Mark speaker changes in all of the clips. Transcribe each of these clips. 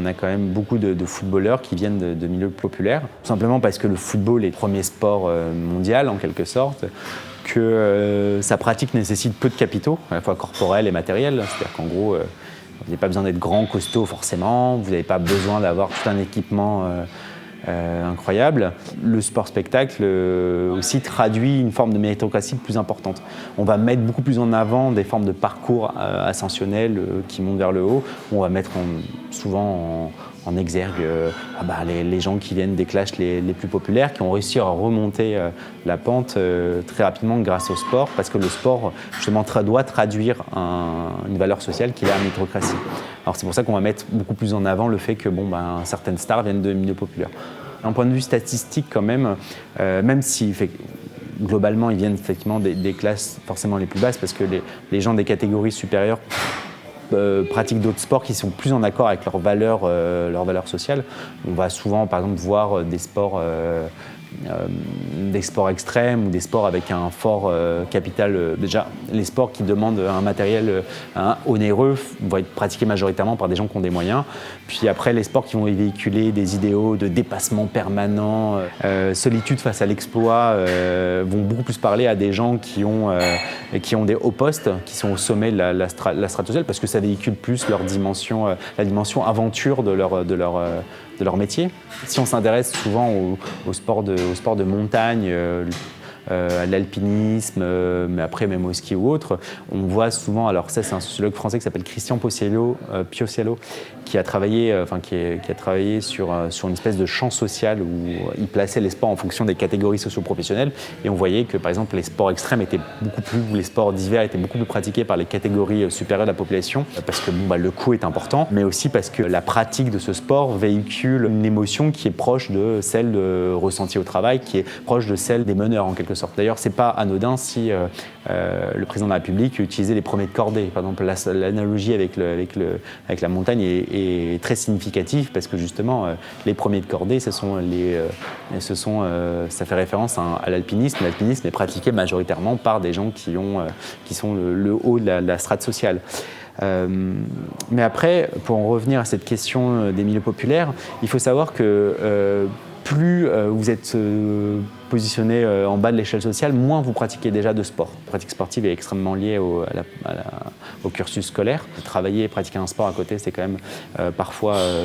Speaker 1: a quand même beaucoup de footballeurs qui viennent de milieux populaires, tout simplement parce que le football est le premier sport mondial en quelque sorte, que sa pratique nécessite peu de capitaux, à la fois corporels et matériels, c'est-à-dire qu'en gros, vous n'avez pas besoin d'être grand, costaud forcément, vous n'avez pas besoin d'avoir tout un équipement incroyable. Le sport-spectacle aussi traduit une forme de méritocratie plus importante. On va mettre beaucoup plus en avant des formes de parcours ascensionnels qui montent vers le haut. On va mettre souvent en exergue les gens qui viennent des classes les plus populaires, qui ont réussi à remonter la pente très rapidement grâce au sport, parce que le sport justement doit traduire une valeur sociale qui est la méritocratie. Alors c'est pour ça qu'on va mettre beaucoup plus en avant le fait que certaines stars viennent de milieux populaires. D'un point de vue statistique quand même si globalement ils viennent effectivement des classes forcément les plus basses, parce que les gens des catégories supérieures pratiquent d'autres sports qui sont plus en accord avec leurs valeurs sociales. On va souvent par exemple voir des sports extrêmes ou des sports avec un fort capital. Déjà, les sports qui demandent un matériel onéreux vont être pratiqués majoritairement par des gens qui ont des moyens. Puis après, les sports qui vont véhiculer des idéaux de dépassement permanent, solitude face à l'exploit, vont beaucoup plus parler à des gens qui ont des hauts postes, qui sont au sommet de la strate sociale, parce que ça véhicule plus la dimension aventure de leur métier. Si on s'intéresse souvent au sport de montagne, à l'alpinisme, mais après même au ski ou autre, on voit souvent, alors ça c'est un sociologue français qui s'appelle Christian Piociello, qui a travaillé sur une espèce de champ social où il plaçait les sports en fonction des catégories socio-professionnelles, et on voyait que par exemple les sports extrêmes les sports d'hiver étaient beaucoup plus pratiqués par les catégories supérieures de la population, parce que le coût est important, mais aussi parce que la pratique de ce sport véhicule une émotion qui est proche de celle ressentie au travail, qui est proche de celle des meneurs en quelque sorte. D'ailleurs, c'est pas anodin si le président de la République utilisait les premiers de cordée. Par exemple, l'analogie avec la montagne est très significative, parce que justement, les premiers de cordée, ça fait référence à l'alpinisme. L'alpinisme est pratiqué majoritairement par des gens qui sont le haut de la strate sociale. Mais après, pour en revenir à cette question des milieux populaires, il faut savoir que plus vous êtes positionné en bas de l'échelle sociale, moins vous pratiquez déjà de sport. La pratique sportive est extrêmement liée au cursus scolaire. Travailler et pratiquer un sport à côté, c'est quand même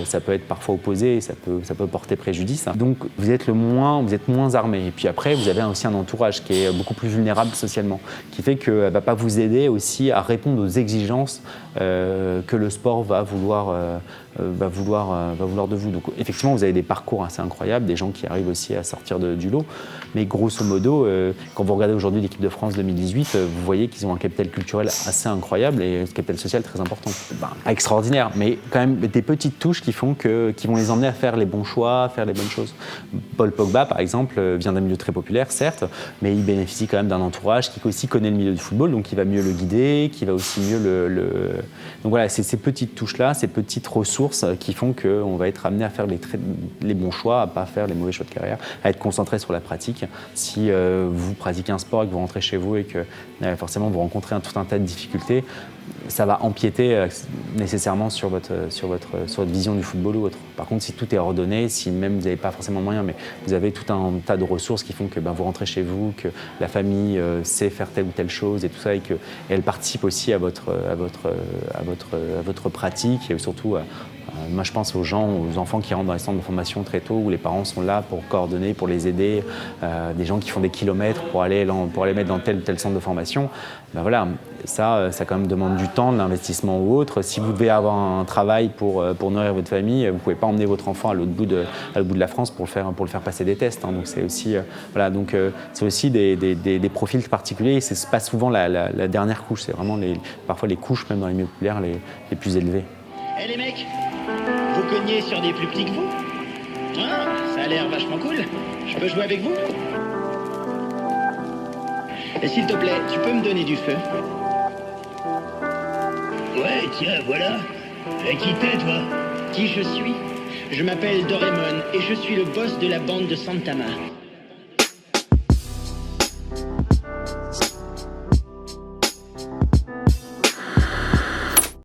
Speaker 1: ça peut être parfois opposé, et ça peut porter préjudice. Donc vous êtes moins armé. Et puis après, vous avez aussi un entourage qui est beaucoup plus vulnérable socialement, qui fait qu'elle ne va pas vous aider aussi à répondre aux exigences que le sport va vouloir de vous. Donc effectivement, vous avez des parcours assez incroyables, des gens qui arrivent aussi à sortir du lot. Mais grosso modo, quand vous regardez aujourd'hui l'équipe de France 2018, vous voyez qu'ils ont un capital culturel assez incroyable et un capital social très important. Extraordinaire, mais quand même des petites touches qui vont les emmener à faire les bons choix, à faire les bonnes choses. Paul Pogba, par exemple, vient d'un milieu très populaire, certes, mais il bénéficie quand même d'un entourage qui aussi connaît le milieu du football, donc qui va mieux le guider, qui va aussi mieux Donc voilà, c'est ces petites touches-là, ces petites ressources qui font qu'on va être amené à faire les bons choix, à ne pas faire les mauvais choix de carrière, à être concentré sur la pratique. Si vous pratiquez un sport et que vous rentrez chez vous et que forcément vous rencontrez tout un tas de difficultés, ça va empiéter nécessairement sur votre vision du football ou autre. Par contre, si tout est ordonné, si même vous n'avez pas forcément de moyens, mais vous avez tout un tas de ressources qui font que vous rentrez chez vous, que la famille sait faire telle ou telle chose et tout ça, et elle participe aussi à votre pratique, et surtout moi je pense aux enfants qui rentrent dans les centres de formation très tôt, où les parents sont là pour coordonner, pour les aider, des gens qui font des kilomètres pour aller mettre dans tel ou tel centre de formation. Voilà, ça quand même demande du temps, de l'investissement ou autre. Si vous devez avoir un travail pour nourrir votre famille, vous ne pouvez pas emmener votre enfant à l'autre bout de la France pour le faire passer des tests. Donc c'est aussi, c'est aussi des profils particuliers, et c'est pas souvent la dernière couche, c'est vraiment parfois les couches, même dans les milieux populaires, les plus élevées.
Speaker 2: Eh les mecs, vous cognez sur des plus petits que vous? Hein? Ça a l'air vachement cool. Je peux jouer avec vous? Et s'il te plaît, tu peux me donner du feu?
Speaker 3: Ouais, tiens, voilà. Qui t'es, toi?
Speaker 2: Qui je suis? Je m'appelle Doraemon et je suis le boss de la bande de Santama.